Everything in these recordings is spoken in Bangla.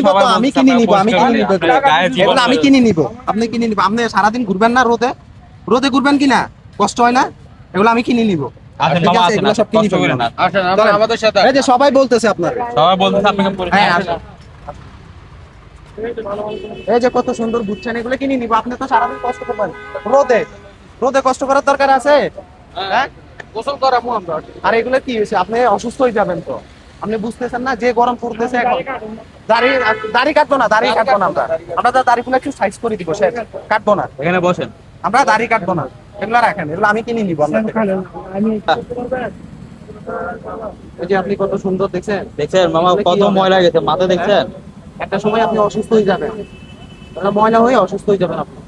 নিব তো, আমি কিনে নিব, আমি কিনে নিব, এগুলো আমি কিনে নিব, আপনি কিনে নিব। আপনি সারাদিন ঘুরবেন না রোদে, রোদে ঘুরবেন কিনা, কষ্ট হয় না, এগুলো আমি কিনে নিব। ঠিক আছে, এগুলো সব কিনে ফেলবেন। আমাদের সাথে এই যে সবাই বলতেছে আপনাকে, সবাই বলতেছে আপনাকে হ্যাঁ আসেন। এই যে কত সুন্দর বুঝছেন, এগুলো কিনে নিব। আপনি তো সারাদিন কষ্ট করবেন রোদে, রোদে কষ্ট করার দরকার আছে? হ্যাঁ, গোসল করাবো আমরা। আর এগুলো কি হয়েছে, আপনি অসুস্থ হয়ে যাবেন তো। আপনি বুঝতেছেন না যে গরম পড়তেছে এখন। দাড়ি, দাড়ি কাটবো না, দাড়ি কাটবো না আমরা, আমরা তো দাড়িগুলো একটু সাইজ করে দিব, সে কাটবো না, এখানে বসেন। আমরা দাড়ি কাটবো না, এগুলো রাখেন, এগুলো আমি কিনে নিব আপনার থেকে। এই যে আপনি কত সুন্দর দেখছেন, দেখছেন মামা এগুলো কি কত হবে? ময়লা গেছে মাথা দেখছেন? একটা সময় আপনি অসুস্থ হয়ে যাবেন, তাহলে ময়লা হয়ে অসুস্থ হয়ে যাবেন আপনি।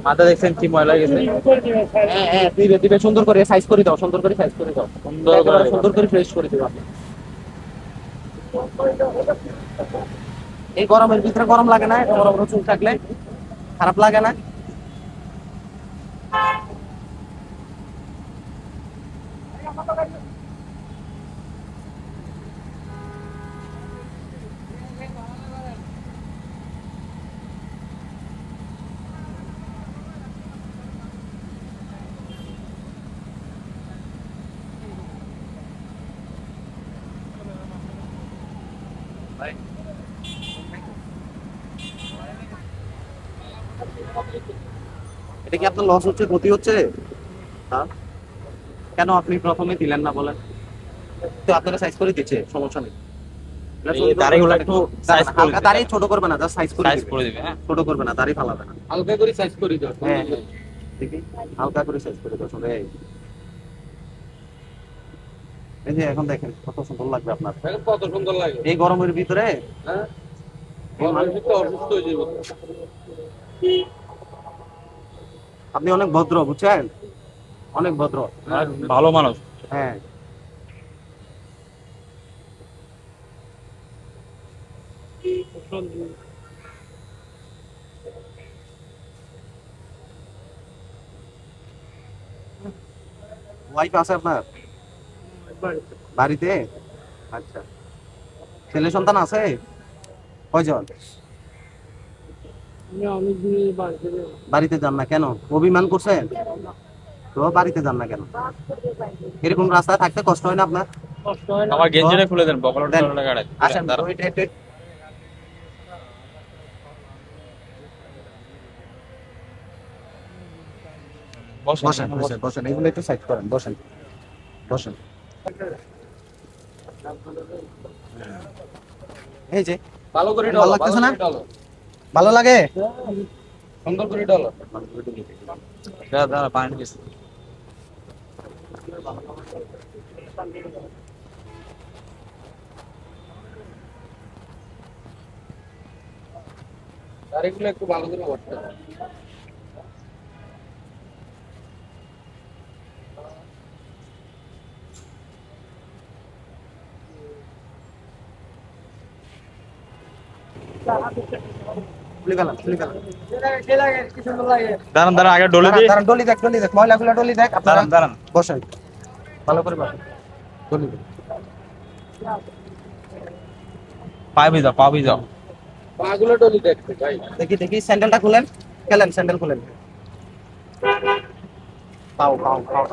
মাথা দেখছেন কি ময়লা গেছে? হ্যাঁ হ্যাঁ, দিবে দিবে, সুন্দর করে সাইজ করে দাও, সুন্দর করে সাইজ করে দাও, সুন্দর করে একেবারে সুন্দর করে ফ্রেশ করে দিও আপনি। এই গরমের ভিতরে গরম লাগে না, বড় বড় চুল থাকলে খারাপ লাগে না? এটা কি আপনার লস হচ্ছে, ক্ষতি হচ্ছে? হ্যাঁ, কেন আপনি প্রথমে দিলেন না বলেন? তো আপনারা সাইজ করে দিচ্ছে, সমস্যা নেই। এই দাড়িগুলো একটু size করে হালকা দিবে। দাড়ি ছোট করবে না, জাস্ট সাইজ করে সাইজ দিবে। করে দিবে, হ্যাঁ। ছোট করবে না, দাড়ি ফালাবে না। হালকা করে সাইজ করে দাও। হ্যাঁ হ্যাঁ, দেখি হালকা করে সাইজ করে দাও সবাই। এই যে এখন দেখেন কত সুন্দর লাগবে আপনার দেখেন কত সুন্দর লাগে। এই গরমের ভিতরে। হ্যাঁ, গরমের ভিতরে অসুস্থ হয়ে যাবে। আপনি অনেক ভদ্র, বুঝছেন, অনেক ভদ্র। ভালো মানুষ। হ্যাঁ, ওয়াইফ আছে আপনার বাড়িতে? আচ্ছা, ছেলে সন্তান আছে কয়জন? বাড়িতে যান না কেন, অভিমান করছেন তো? বাড়িতে যান না কেন? এরকম রাস্তায় থাকতে কষ্ট হয় না আপনার? আমার গেঞ্জিটা খুলে দেন, বকলটা দেন, গাড়ি আসেন, দাঁড়ান। বসেন বসেন বসেন বসেন, এগুলো একটু সাইড করেন, বসেন বসেন। এই যে ভালো করে ভালো ডলো, লাগতেছে না? ভালো করে ডলো। ভালো লাগে? সুন্দর করে ডলো। দাঁড়া দাঁড়া, পানি গেছে। দাড়িগুলো একটু ভালো করে করতে হবে। খুলে গেলাম, খুলে গেলাম। দাঁড়ান দাঁড়ান, আগে ডলে দিই। দাঁড়ান, ডলি দেখ, ডলি দেখ, ময়লাগুলো ডলি দেখ। আপনারা দাঁড়ান দাঁড়ান, বসেন, ভালো করে বসেন, ডলি দেখ। পাবি যাও পাবি যাও। পাগুলো ডলি দেখতে ভাই। দেখি দেখি, স্যান্ডেলটা খুলেন, খেলেন, স্যান্ডেল খুলেন। পাও পাও পাও,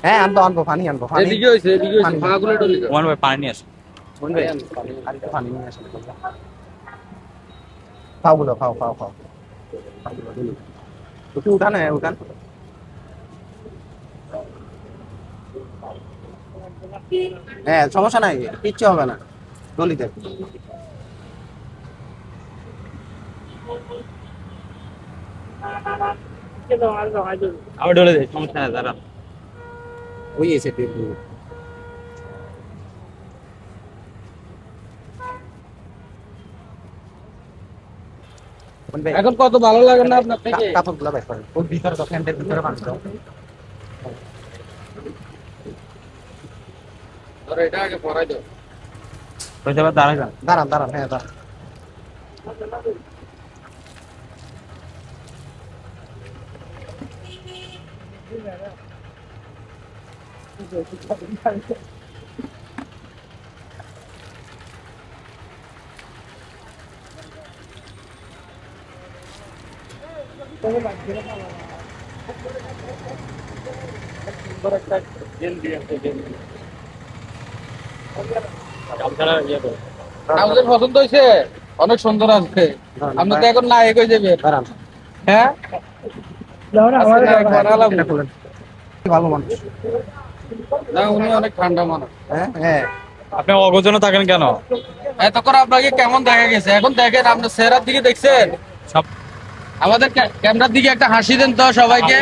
হ্যাঁ আনবো আনবো, পানি আনবো, পানি। এদিকে হইছে, এদিকে হইছে, পানি। পাগুলো ডলি দাও। ওমান ভাই পানি নিয়ে আসো। শুনবে, আর একটু পানি নিয়ে আসেন। পাওগুলো, পাও পাও পাও, পাগুলো ডলি। একটু উঠান, হ্যাঁ উঠান। হ্যাঁ সমস্যা নাই, কিচ্ছু হবে না, ডলি দেখ। আমি ডলে দিই, সমস্যা নাই, দাঁড়ান। ওই এসে টেবিল। এখন কত ভালো লাগে না আপনার থেকে? কাপড়গুলো বের করেন, ওর ভিতরে তো, প্যান্টের ভিতরে পানি দাও। ধরো এটা আগে পরাই দাও। হয়ে যাবে, দাঁড়াই যান। দাঁড়ান দাঁড়ান, হ্যাঁ দাঁড়ান। আপনাদের পছন্দ হয়েছে? অনেক সুন্দর আছে। আপনি তো এখন না এগিয়ে যাবেন। হ্যাঁ? আজকে একবার আলাপ। ভালো মানুষ। না, উনি অনেক ঠান্ডা মানুষ। হ্যাঁ হ্যাঁ। আপনি অগোছালো থাকেন কেন? এতক্ষণ আপনাকে কেমন দেখা গেছে? এখন দেখেন, আপনার চেহারার দিকে দেখছেন? সব আমাদের ক্যামেরার দিকে একটা হাসি দেন তো সবাইকে।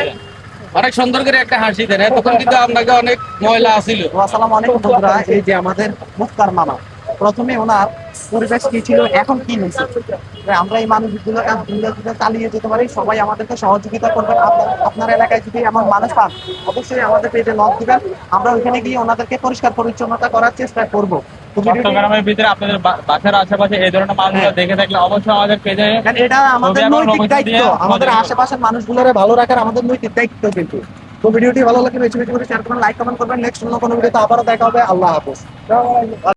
অনেক সুন্দর করে একটা হাসি দেন। এতক্ষণ কিন্তু আপনাকে অনেক ময়লা আসিল। আসসালামু আলাইকুম বন্ধুরা, এই যে আমাদের মুক্তার মামা, প্রথমে ওনার পরিবেশ কি ছিল, এখন কি নিচ্ছে, আমরা এই মানুষগুলোকে চালিয়ে যেতে পারি। সবাই আমাদেরকে সহযোগিতা করবেন। আপনার এলাকায় যদি এমন মানুষ পান, অবশ্যই আমাদের পেজে নক দিবেন। আমরা ওইখানে গিয়ে ওনাদেরকে পরিষ্কার পরিচ্ছন্নতা করার চেষ্টা করবো। চট্টগ্রামের ভিতরে আপনাদের বাসার আশেপাশে এই ধরনের মানুষগুলো দেখে থাকলে অবশ্যই আমাদের পেজে এটা আমাদের নৈতিক দায়িত্ব, আমাদের আশেপাশের মানুষগুলোরে ভালো রাখার আমাদের নৈতিক দায়িত্ব। কিন্তু তো ভিডিওটি ভালো লাগলে বেশি বেশি করে শেয়ার করবেন, লাইক কমেন্ট করবেন। নেক্সট অন্য কোনো ভিডিওতে আবারও দেখা হবে। আল্লাহ হাফেজ।